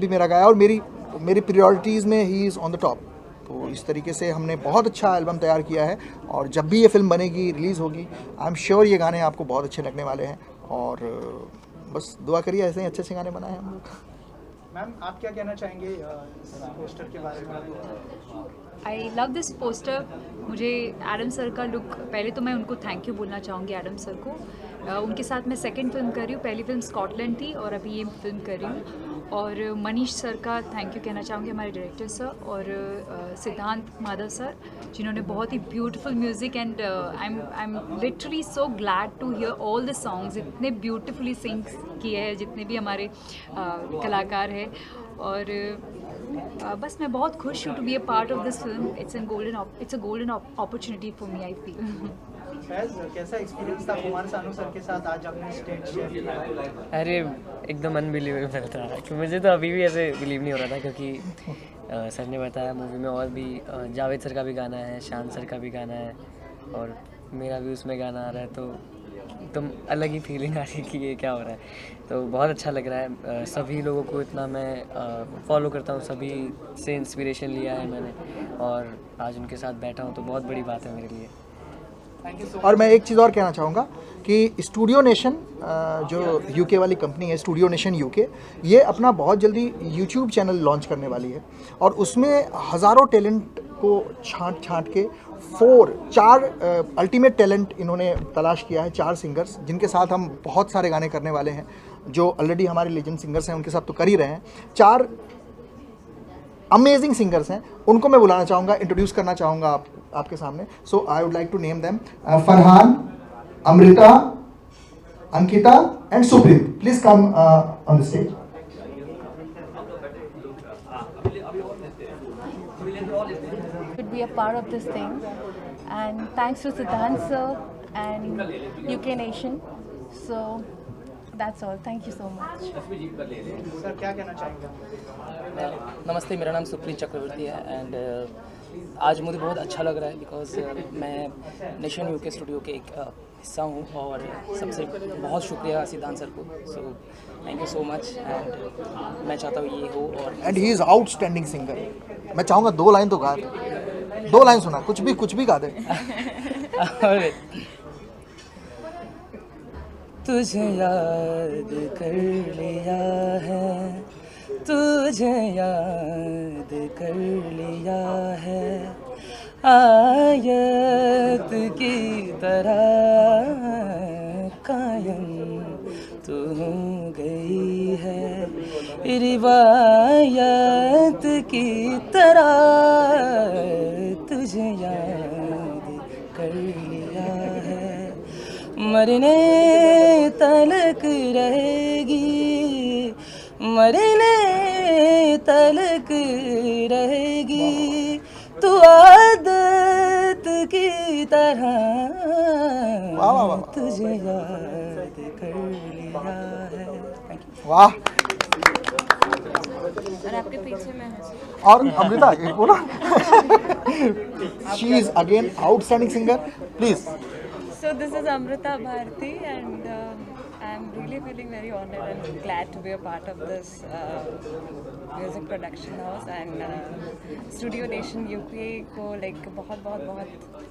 भी मेरा गाया और मेरी प्रायोरिटीज़ में he is on the top. तो इस तरीके से हमने बहुत अच्छा एल्बम तैयार किया है और जब भी ये फिल्म बनेगी, रिलीज़ होगी, आई एम श्योर ये गाने आपको बहुत अच्छे लगने वाले हैं। और बस दुआ करिए ऐसे ही अच्छे अच्छे गाने बनाए हम लोग। मैम, आप क्या कहना चाहेंगे इस पोस्टर के बारे में? I love this poster. मुझे एडम सर का लुक, पहले तो मैं उनको थैंक यू बोलना चाहूँगी एडम सर को। उनके साथ मैं सेकंड फिल्म कर रही हूँ, पहली फिल्म स्कॉटलैंड थी और अभी ये फिल्म कर रही हूँ। और मनीष सर का थैंक यू कहना चाहूँगी, हमारे डायरेक्टर सर, और सिद्धांत माधव सर, जिन्होंने बहुत ही beautiful music and I am literally so glad to hear all the songs. इतने ब्यूटीफुली सिंग किए हैं जितने भी हमारे कलाकार हैं। और बस मैं बहुत खुश हूँ to be a part of this film. It's a golden opportunity for me, I feel. कैसा एक्सपीरियंस था कुमार सानू सर के साथ आज आपने स्टेज शेयर किया? अरे एकदम अनबिलीवेबल था कि मुझे तो अभी भी ऐसे बिलीव नहीं हो रहा था, क्योंकि सर ने बताया मूवी में और भी जावेद सर का भी गाना है, शान सर का भी गाना है और मेरा भी उसमें गाना आ रहा है। तो एकदम अलग ही फीलिंग आ रही है कि ये क्या हो रहा है। तो बहुत अच्छा लग रहा है। सभी लोगों को इतना मैं फॉलो करता हूँ, सभी से इंस्पिरेशन लिया है मैंने और आज उनके साथ बैठा हूँ तो बहुत बड़ी बात है मेरे लिए। और मैं एक चीज़ और कहना चाहूँगा कि स्टूडियो नेशन जो यूके वाली कंपनी है, स्टूडियो नेशन यूके, ये अपना बहुत जल्दी यूट्यूब चैनल लॉन्च करने वाली है और उसमें हज़ारों टैलेंट को छांट के चार अल्टीमेट टैलेंट इन्होंने तलाश किया है, 4 सिंगर्स जिनके साथ हम बहुत सारे गाने करने वाले हैं। जो ऑलरेडी हमारे लेजेंड सिंगर्स हैं उनके साथ तो कर ही रहे हैं, 4 अमेजिंग सिंगर्स हैं, उनको मैं बुलाना चाहूँगा, इंट्रोड्यूस करना चाहूँगा आपके सामने। So I would like to name them Farhan, Amrita, Ankita and Supreet. Please come on the stage. Could be a part of this thing, and thanks to Siddhant sir and UK Nation. So that's all. Thank you so much. Sir क्या कहना चाहेंगे? नमस्ते, मेरा नाम सुप्रीत चक्रवर्ती है and आज मुझे बहुत अच्छा लग रहा है बिकॉज मैं नेशन यूके स्टूडियो के एक हिस्सा हूँ और सबसे बहुत शुक्रिया सिद्धांत सर को। So thank you so much and मैं चाहता हूँ ये हो। और and he is outstanding singer. मैं चाहूँगा 2 लाइन तो गा दे, 2 लाइन सुना, कुछ भी गा दे। तुझे याद कर लिया है, तुझे याद कर लिया है, आयत की तरह कायम तू हो गई है, रिवायत की तरह तुझे याद कर लिया है, मरने तलक रहेगी, मरने तलक रहेगी, तू आदत की तरह तुझे याद कर लिया है। वाह। और आपके पीछे मैं और अमृता बोला। She is again outstanding singer, please. So this is Amrita Bharti and I'm really feeling very honored and glad to be a part of this music production house and Studio Nation UK को बहुत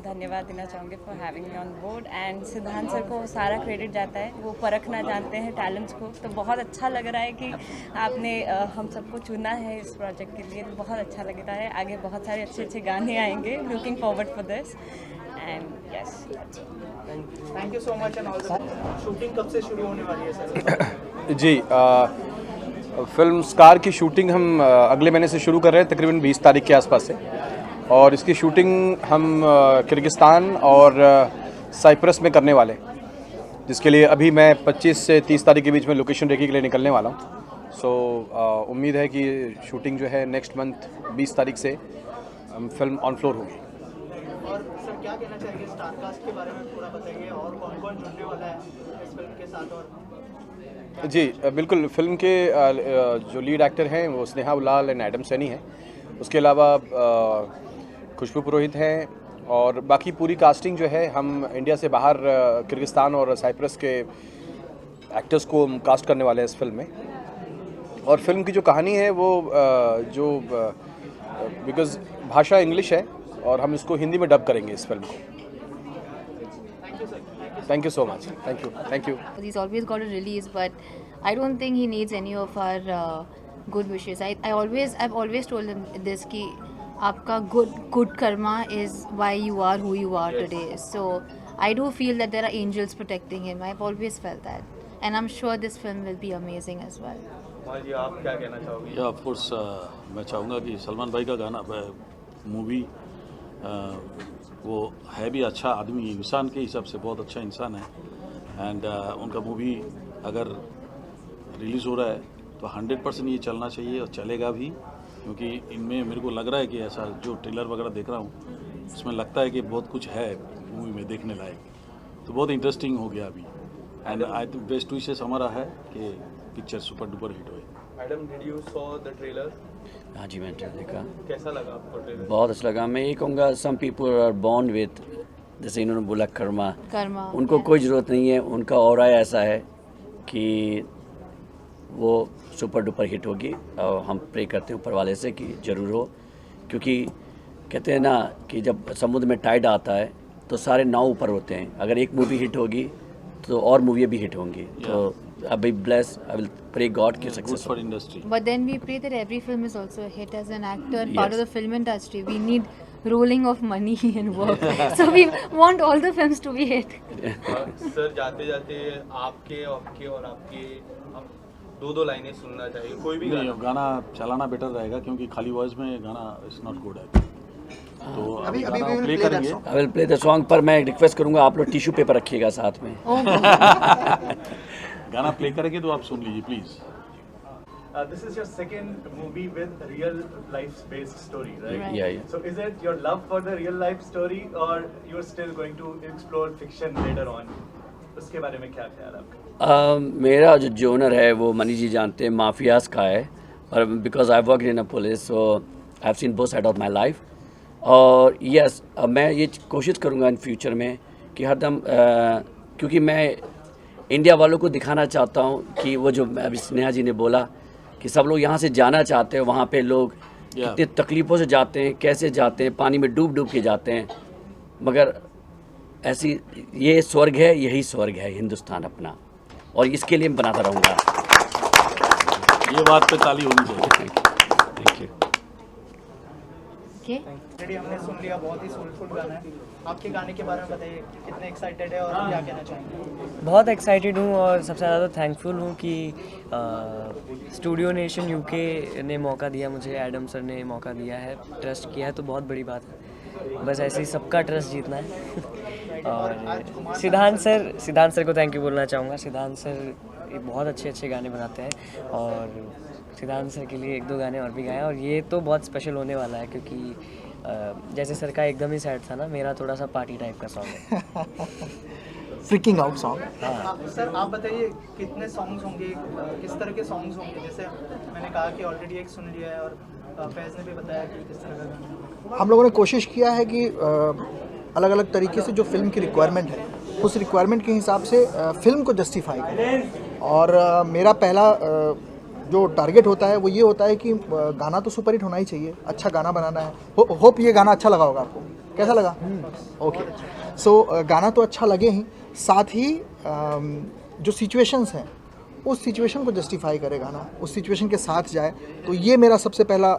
धन्यवाद देना चाहूँगी for having me on board and सिद्धांत sir को सारा credit जाता है, वो परखना जानते हैं टैलेंट्स को। तो बहुत अच्छा लग रहा है कि आपने हम सबको चुना है इस प्रोजेक्ट के लिए, बहुत अच्छा लग रहा है। आगे बहुत सारे अच्छे गाने आएंगे, looking forward for this and yes. Thank you so much and all the best. Shooting कब से शुरू होने वाली है सर? जी, फिल्म स्कार की शूटिंग हम अगले महीने से शुरू कर रहे हैं, तकरीबन 20 तारीख के आसपास से। और इसकी शूटिंग हम किर्गिस्तान और साइप्रस में करने वाले हैं, जिसके लिए अभी मैं 25 से 30 तारीख के बीच में लोकेशन रेकी के लिए निकलने वाला हूँ। सो उम्मीद है कि शूटिंग जो है नेक्स्ट मंथ 20 तारीख से फिल्म ऑन फ्लोर होगी। और सर क्या कहना चाहिए स्टार कास्ट के बारे में थोड़ा बताइए, और कौन जुड़ने वाला है इस फिल्म के साथ? और जी बिल्कुल, फिल्म के जो लीड एक्टर हैं वो स्नेहा, उल्लाल एंड एडम सैनी हैं। उसके अलावा खुशबू पुरोहित हैं और बाकी पूरी कास्टिंग जो है हम इंडिया से बाहर किर्गिस्तान और साइप्रस के एक्टर्स को कास्ट करने वाले हैं इस फिल्म में। और फिल्म की जो कहानी है वो बिकॉज भाषा इंग्लिश है और हम इसको हिंदी में डब करेंगे इस फिल्म को। Thank you so much. Thank you. He's always got a release, but I don't think he needs any of our good wishes. I've always told him this कि आपका good karma is why you are who you are today. So I do feel that there are angels protecting him. I've always felt that, and I'm sure this film will be amazing as well. Kumar ji, आप क्या कहना चाहोगे? या of course मैं चाहूँगा कि सलमान भाई का गाना मूवी वो है भी अच्छा आदमी, इंसान के हिसाब से बहुत अच्छा इंसान है। एंड उनका मूवी अगर रिलीज़ हो रहा है तो 100% ये चलना चाहिए और चलेगा भी, क्योंकि इनमें मेरे को लग रहा है कि ऐसा जो ट्रेलर वगैरह देख रहा हूँ उसमें लगता है कि बहुत कुछ है मूवी में देखने लायक, तो बहुत इंटरेस्टिंग हो गया अभी। And I think best wishes हमारा है कि पिक्चर सुपर डुपर हिट हुए। Madam, did you saw the trailer? हाँ जी, मैंने ट्रेलर देखा। कैसा लगा आपको ट्रेलर? बहुत अच्छा लगा। मैं ये कहूँगा some people are born with, जैसे इन्होंने बोला कर्मा, उनको कोई ज़रूरत नहीं है, उनका ऑरा ऐसा है कि वो सुपर डुपर हिट होगी और हम प्रे करते हैं ऊपर वाले से कि ज़रूर हो, क्योंकि कहते हैं ना कि जब समुद्र में टाइड आता है तो सारे नाव ऊपर होते हैं। अगर एक मूवी हिट होगी तो और मूवियाँ भी हिट होंगी। तो I'll be blessed. I will pray God ki success for industry. But then we pray that every film is also a hit. As an actor, part of the film industry, we need rolling of money and work. So we want all the films to be hit. Sir, जाते जाते आपके और आपके दो लाइनें सुनना चाहिए, कोई भी गाना चलाना बेटर रहेगा, क्योंकि खाली वॉइस में गाना इज नॉट गुड है। तो अभी प्ले करेंगे। I will play the song, पर मैं रिक्वेस्ट करूँगा आप लोग टिश्यू पेपर रखिएगा साथ में। गाना प्ले करेंगे तो आप सुन लीजिए please. This is your second movie with real life based story, right? Yeah. So is it your love for the real life story or you're still going to explore fiction later on? उसके बारे में क्या ख्याल है आपका? मेरा जो genre है वो मनीष जी जानते हैं, माफियाज का है, और because I work in a police, so I have seen both side of my life. और यस, मैं ये कोशिश करूँगा इन फ्यूचर में कि हरदम, क्योंकि मैं इंडिया वालों को दिखाना चाहता हूँ कि वो जो अभी स्नेहा जी ने बोला कि सब लोग यहाँ से जाना चाहते हैं, वहाँ पे लोग कितनी तकलीफ़ों से जाते हैं, कैसे जाते हैं, पानी में डूब डूब के जाते हैं, मगर ऐसी ये स्वर्ग है, यही स्वर्ग है हिंदुस्तान अपना, और इसके लिए मैं बनाता रहूँगा। ये बात पे ताली होनी चाहिए। Thank you. ऑलरेडी हमने सुन लिया, बहुत ही सोलफुल गाना है। आपके गाने के बारे में बताइए, कितने एक्साइटेड है और क्या कहना चाहेंगे? बहुत एक्साइटेड हूँ और सबसे ज़्यादा थैंकफुल हूँ कि स्टूडियो नेशन यूके ने मौका दिया मुझे, एडम सर ने मौका दिया है, ट्रस्ट किया है, तो बहुत बड़ी बात है। बस ऐसे ही सबका ट्रस्ट जीतना है। और सिद्धांत सर को थैंक यू बोलना चाहूँगा। सिद्धांत सर बहुत अच्छे गाने बनाते हैं और सिद्धांत सर के लिए 1-2 गाने और भी गाए, और ये तो बहुत स्पेशल होने वाला है, क्योंकि जैसे सर का एकदम ही सैड था ना, मेरा थोड़ा सा पार्टी टाइप का सॉन्ग है। Fricking out song. सर आप बताइए, कितने सॉन्ग्स होंगे, किस तरह के सॉन्ग्स होंगे? जैसे मैंने कहा कि ऑलरेडी एक सुन लिया है और फैज़ ने भी बताया कि किस तरह का गाना। हम लोगों ने कोशिश किया है कि अलग अलग तरीके से जो फिल्म की रिक्वायरमेंट है, उस रिक्वायरमेंट के हिसाब से फिल्म को जस्टिफाई करें। और मेरा पहला जो टारगेट होता है वो ये होता है कि गाना तो सुपरहिट होना ही चाहिए, अच्छा गाना बनाना है। होप ये गाना अच्छा लगा होगा आपको। कैसा लगा? ओके। सो गाना तो अच्छा लगे ही, साथ ही जो सिचुएशंस हैं उस सिचुएशन को जस्टिफाई करे गाना, उस सिचुएशन के साथ जाए। तो ये मेरा सबसे पहला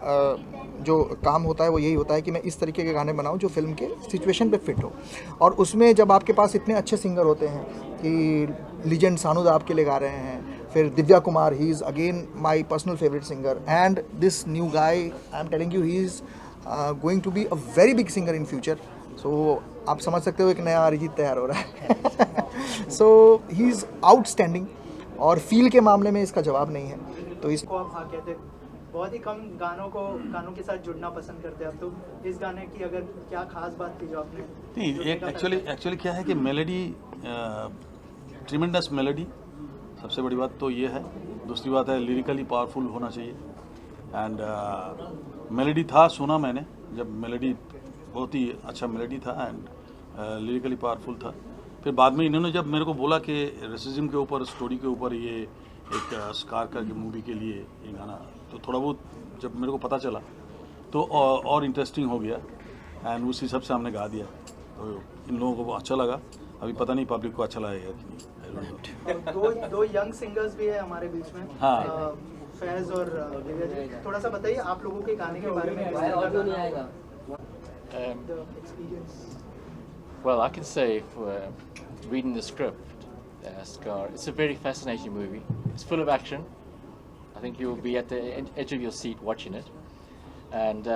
जो काम होता है वो यही होता है कि मैं इस तरीके के गाने बनाऊं जो फिल्म के सिचुएशन पे फिट हो। और उसमें जब आपके पास इतने अच्छे सिंगर होते हैं कि लीजेंड सानू आपके लिए गा रहे हैं, फिर Divya Kumar, he is again my personal favourite singer, and this new guy, I am telling you, he is going to be a very big singer in future. So आप समझ सकते हो एक नया अरिजीत तैयार हो रहा है। सो ही इज़ आउटस्टैंडिंग, और फील के मामले में इसका जवाब नहीं है। तो इसको आप हाँ कहते, बहुत ही कम गानों के साथ जुड़ना पसंद करते हैं आप, तो इस गाने की अगर क्या खास बात थी जो आपने? नहीं, एक एक्चुअली क्या है कि मेलोडी, ट्रिमेंडस मेलोडी, सबसे बड़ी बात तो ये है। दूसरी बात है लिरिकली पावरफुल होना चाहिए। एंड मेलोडी था, सुना मैंने, जब मेलोडी बहुत ही अच्छा मेलोडी था एंड लिरिकली पावरफुल था। फिर बाद में इन्होंने जब मेरे को बोला कि रेसिज्म के ऊपर, स्टोरी के ऊपर ये एक स्कार करके मूवी के लिए ये गाना, तो थोड़ा बहुत जब मेरे को पता चला तो और इंटरेस्टिंग हो गया एंड उस हिसाब से हमने गा दिया। तो इन लोगों को अच्छा लगा, अभी पता नहीं पब्लिक को अच्छा लगेगा कि नहीं, I don't know। दो यंग सिंगर्स भी है हमारे बीच में, हाँ। फैज और दिव्या जी, थोड़ा सा बताइए आप लोगों के गाने के बारे में, किस तरह का गाना होगा? The experience. Well, I can say for reading the script, Scar, it's a very fascinating movie. It's full of action. I think you will be at the edge of your seat watching it. And,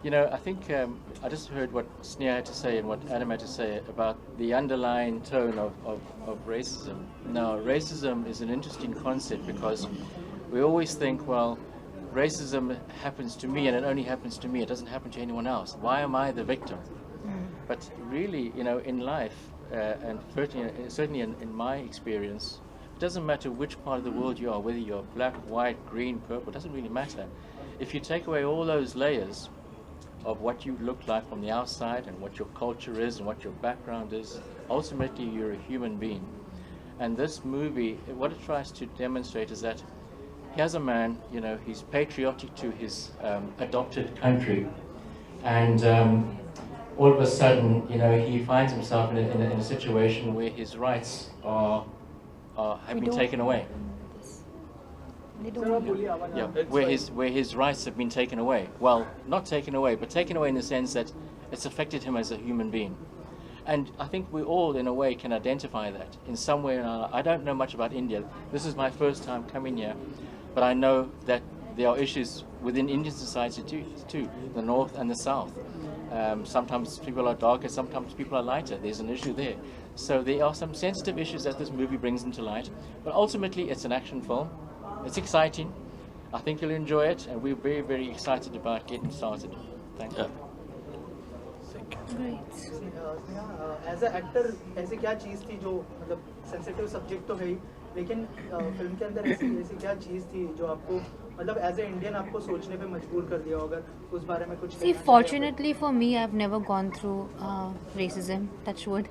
you know, I think I just heard what Sneha had to say and what Adam had to say about the underlying tone of racism. Now, racism is an interesting concept because we always think, well, racism happens to me and it only happens to me. It doesn't happen to anyone else. Why am I the victim? But really, you know, in life, and certainly in my experience, it doesn't matter which part of the world you are, whether you're black, white, green, purple, it doesn't really matter. If you take away all those layers of what you look like from the outside and what your culture is and what your background is, ultimately you're a human being. And this movie, what it tries to demonstrate is that here's a man, you know, he's patriotic to his adopted country, and all of a sudden, you know, he finds himself in a situation where his rights have been taken away. Yeah, where his rights have been taken away. Well, not taken away, but taken away in the sense that it's affected him as a human being. And I think we all, in a way, can identify that in some way or another. I don't know much about India. This is my first time coming here, but I know that there are issues within Indian society too, the north and the south. Sometimes people are darker, sometimes people are lighter. There's an issue there. So there are some sensitive issues that this movie brings into light. But ultimately, it's an action film. It's exciting. I think you'll enjoy it, and we're very, very excited about getting started. Thank you. As a actor ऐसी क्या चीज़ थी जो मतलब sensitive subject तो है ही, लेकिन film के अंदर ऐसी क्या चीज़ थी जो आपको मतलब एज ए इंडियन आपको सोचने पे मजबूर कर दिया, अगर उस बारे में कुछ? See, fortunately for me, I've never gone through racism, touch wood,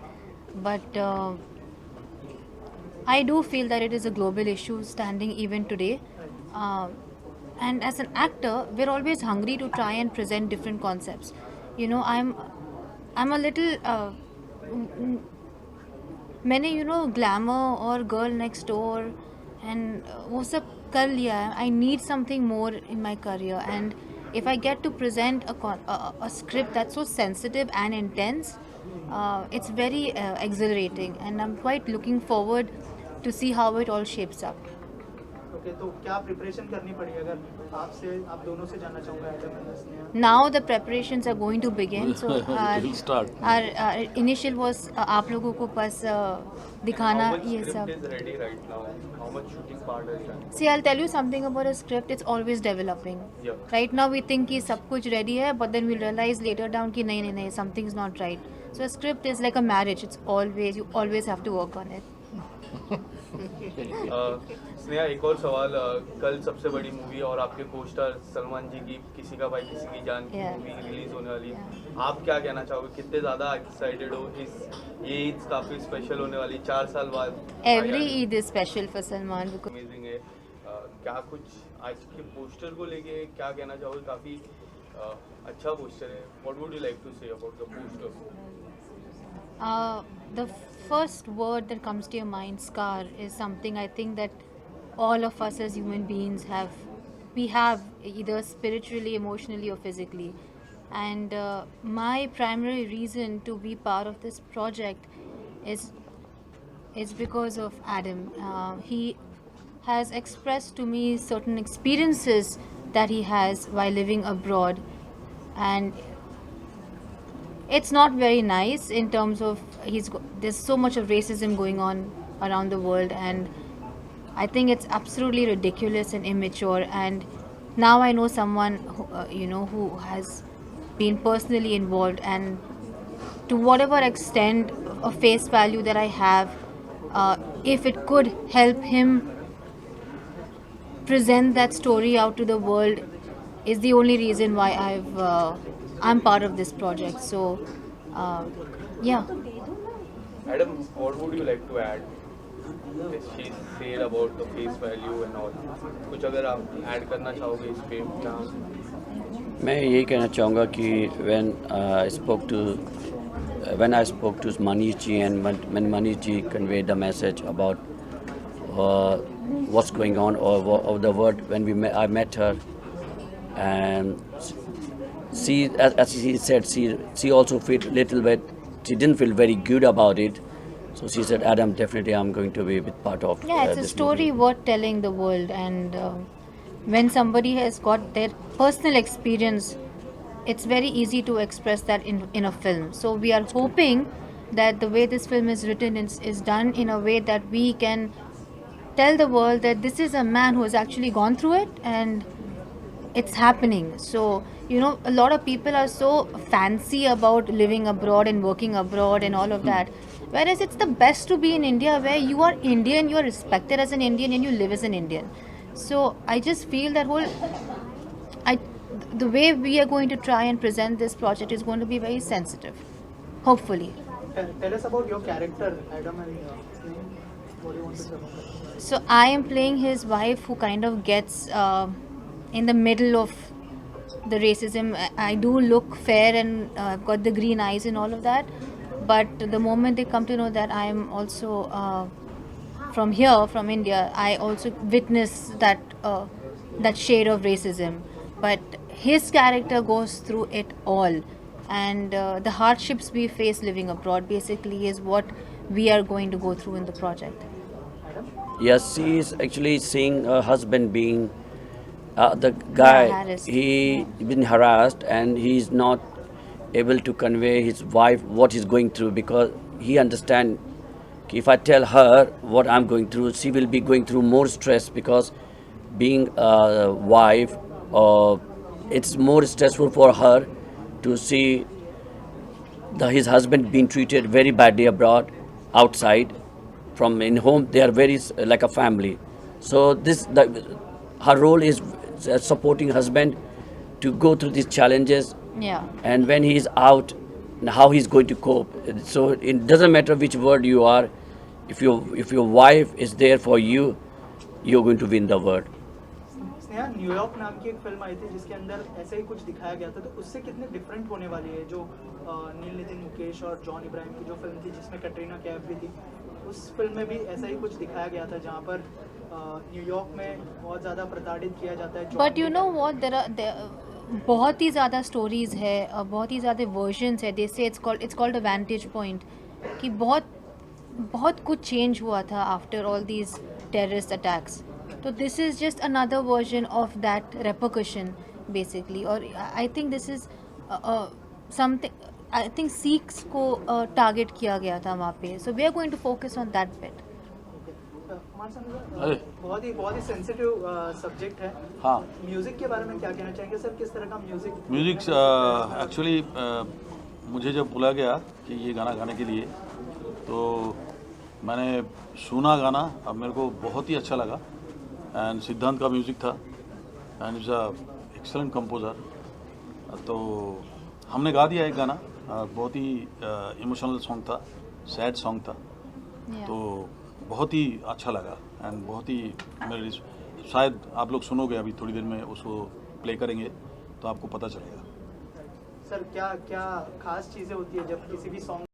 but I do feel that it is a global issue standing even today. And as an actor, we're always hungry to try and present different concepts. You know, I'm a little मैंने glamour और girl next door and वो सब कर लिया है. I need something more in my career, and if I get to present a script that's so sensitive and intense, it's very exhilarating, and I'm quite looking forward to see how it all shapes up. Okay, तो क्या preparation करनी पड़ी? अगर आप दोनों से जानना चाहूँगा Adam and Sneha. Now the preparations are going to begin. So We'll start. our initial was आप लोगों को बस दिखाना ये सब. Is ready right now? How much shooting part is done? See, I'll tell you something about a script. It's always developing. Yeah. Right now we think कि सब कुछ ready है, but then we'll realize later down कि नहीं something's not right. So a script is like a marriage. You always have to work on it. Sneha, एक और सवाल, कल सबसे बड़ी मूवी और आपके कोस्टार सलमान जी की किसी का भाई किसी की जान की मूवी रिलीज होने वाली है. आप क्या कहना चाहोगे, कितने ज़्यादा एक्साइटेड हो? ये ईद काफ़ी स्पेशल होने वाली, 4 साल बाद. Every Eid is special for Salman because amazing है. क्या कुछ आज के पोस्टर को लेके क्या कहना चाहोगे? काफ़ी अच्छा पोस्टर है. What would you like to say about the poster? the first word that comes to your mind, scar, is something I think that all of us as human beings have either spiritually, emotionally or physically. And my primary reason to be part of this project is because of Adam. He has expressed to me certain experiences that he has while living abroad, and it's not very nice in terms of there's so much of racism going on around the world, and I think it's absolutely ridiculous and immature. And now I know someone who has been personally involved, and to whatever extent of face value that I have, if it could help him present that story out to the world, is the only reason why I'm part of this project. So yeah. Adam, what would you like to add? she said about the face value and all. कुछ अगर आप add करना चाहोगे इस पे क्या? मैं यही कहना चाहूँगा कि when I spoke to Manish ji and when Manish ji conveyed the message about what's going on or the word when I met her, and she, as she said, she also felt little bit, she didn't feel very good about it. So she said, Adam, definitely I'm going to be with part of Yeah, it's a this story movie. worth telling the world, and when somebody has got their personal experience, it's very easy to express that in a film. So we are hoping that the way this film is written is done in a way that we can tell the world that this is a man who has actually gone through it, and it's happening. So a lot of people are so fancy about living abroad and working abroad and all of that, whereas it's the best to be in India, where you are Indian, you are respected as an Indian, and you live as an Indian. So I just feel that the way we are going to try and present this project is going to be very sensitive, hopefully. Tell us about your character, Adam, and what do you want to say about that? So I am playing his wife, who kind of gets in the middle of the racism. I do look fair, and I've got the green eyes and all of that, but the moment they come to know that I am also from here, from India, I also witness that shade of racism. But his character goes through it all, and the hardships we face living abroad basically is what we are going to go through in the project. Yes, she is actually seeing her husband being the guy. harassed. He been harassed, and he is not able to convey his wife what he's going through, because he understand if I tell her what I'm going through, she will be going through more stress, because being a wife, it's more stressful for her to see his husband being treated very badly abroad, outside. From in home, they are very like a family. So her role is supporting husband to go through these challenges, Yeah. and when he is out, how he's going to cope. So it doesn't matter which word you are, if your wife is there for you, you're going to win the word. Sneha, New York नाम की एक film आई थी जिसके अंदर ऐसा ही कुछ दिखाया गया था, तो उससे कितने डिफरेंट होने वाली है जो नील नितिन मुकेश और जॉन इब्राहिम की जो फिल्म थी जिसमें कटरीना कैफ भी थी, उस फिल्म में भी ऐसा ही कुछ दिखाया गया था जहाँ पर न्यूयॉर्क में बहुत ज़्यादा प्रताड़ित किया जाता है. But you know what, there बहुत ही ज़्यादा स्टोरीज है, बहुत ही ज़्यादा वर्जन्स है. They say it's called a vantage point, कि बहुत कुछ चेंज हुआ था after all these terrorist attacks. तो this is just another version of that repercussion basically. और I think this is something, I think Sikhs को टारगेट किया गया था वहाँ पे. So we are going to focus on that bit. बहुत ही सेंसिटिव सब्जेक्ट है. हाँ, म्यूजिक के बारे में क्या कहना चाहेंगे सर? किस तरह का म्यूजिक एक्चुअली मुझे जब बुला गया कि ये गाना गाने के लिए, तो मैंने सुना गाना, अब मेरे को बहुत ही अच्छा लगा. एंड सिद्धांत का म्यूज़िक था, and is a excellent composer. तो हमने गा दिया एक गाना, बहुत ही इमोशनल सॉन्ग था, सैड सॉन्ग था. तो बहुत ही अच्छा लगा, एंड बहुत ही मेरे शायद आप लोग सुनोगे अभी थोड़ी देर में, उसको प्ले करेंगे तो आपको पता चलेगा. सर क्या क्या खास चीज़ें होती है जब किसी भी सॉन्ग